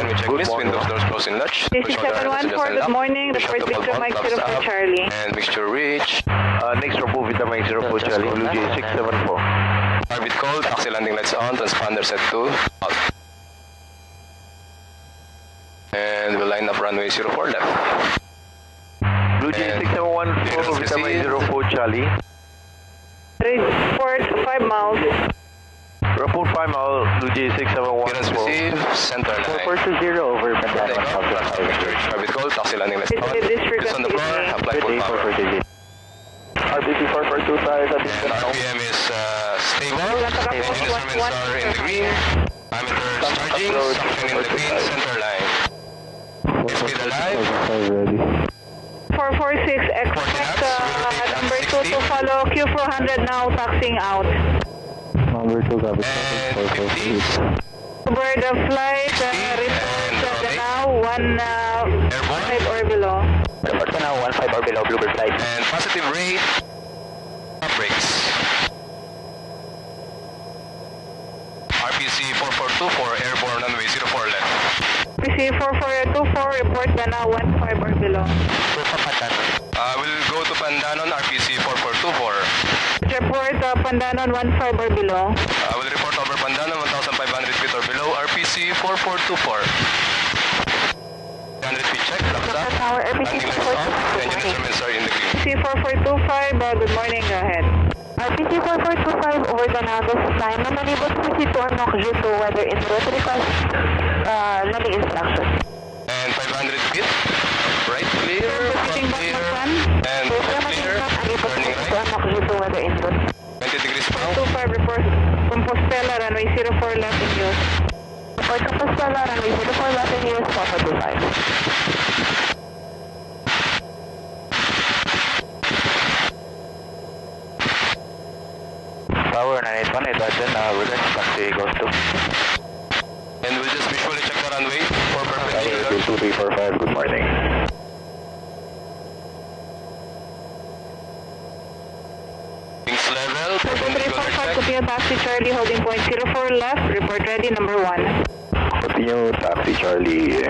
Passing checklist, windows, doors closed and latch. 6714, good morning. Report Victor Mike 04 Charlie. And mixture reach. Next report with the Mike 04 Charlie, Blue Jay 674. Orbit call, taxi landing lights on, transponder set to out. And we'll line up runway 04 left. Blue Jay 6714 with the Mike 04 Charlie. Report 5 miles. Report 5 mile, Blue Jay Clearance 6714. receive, center line. 4420 over Bandana Take off, runway mixture reach. Orbit call, taxi landing lights on. Disregard Just on the floor, apply Good full day, power. 4420. RBC 4425, And RPM is stable. Engine instruments are in the green. Ammeter charging, suction in the green, center line. Speed alive. 446, expect number 2 to follow. Q400 now, taxing out. Number 2, copy. And 50. Over the flight, report now, 1 Airborne. 5 or below. Report ko now, 15 or below, Bluebird flight. And positive rate. Up brakes. RPC 4424, airborne runway 04 left. PC 4424, report now, 15 or below. We'll go to Pandanon, RPC 4424. Report Pandanon 15 or below. We'll report over Pandanon, 1,500 feet or below, RPC 4424. 100 feet check, flaps up. Tower, Landing lights off, engine instruments are in the green. PC 4425, good morning, go ahead. PC 4425 over the Nagos line. I'm unable to proceed to unlock due to weather in route request landing instruction. And 500 feet, right clear, Proceeding front back clear, Mactan. and Program clear, is not unable to turning proceed to right, unlock due to weather in route. 20 degrees south. 25 report Compostela, runway 04 left in use. Report Compostela, runway 04 left in use, 4425. Tower 981, Edwarden, return to taxi goes to. And we'll just visually check the runway for perpendicular. 2345, good morning. Wings level, perpendicular 345, check. continue taxi Charlie, holding point 04 left, report ready, number 1. Continue taxi Charlie.